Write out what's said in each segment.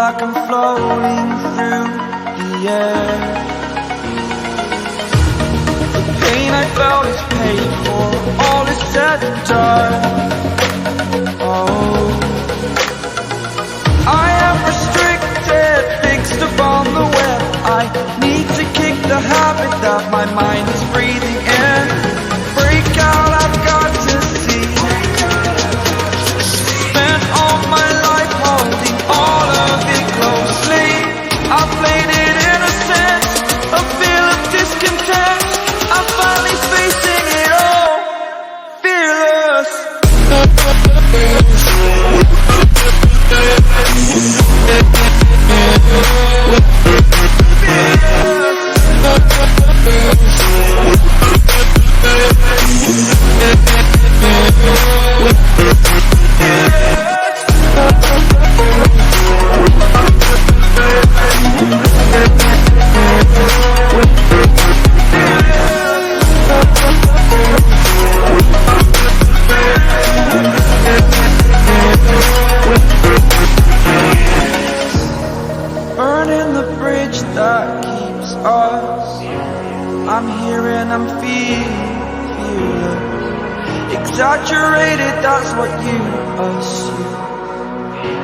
like I'm floating through the air. The pain I felt is paid for, all is said and done. Oh, I am restricted, fixed upon the web. I need to kick the habit that my mind is breathing in. Break out, I've got to see. Spent all my life holding all of it closely. I played it innocent, a feel of discontent. I'm finally facing it all, fearless. Burning the bridge that keeps us. I'm here and I'm feeling exaggerated, that's what you assume.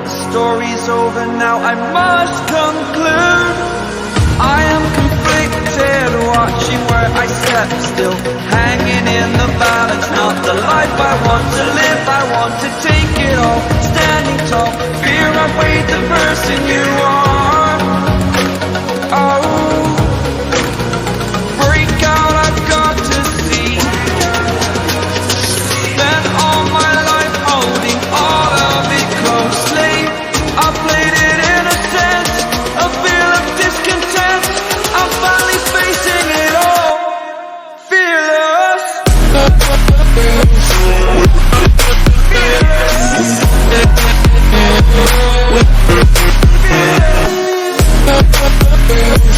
The story's over now, I must conclude. I am conflicted, watching where I step still, hanging in the balance. Not the life I want to live, I want to take it all. Standing tall, fear I've weighed the person you are. Oh, break out, I've got to see. Spent all my life holding all of it closely. I played it innocent, a feel of discontent. I'm finally facing it all, fearless. Fearless.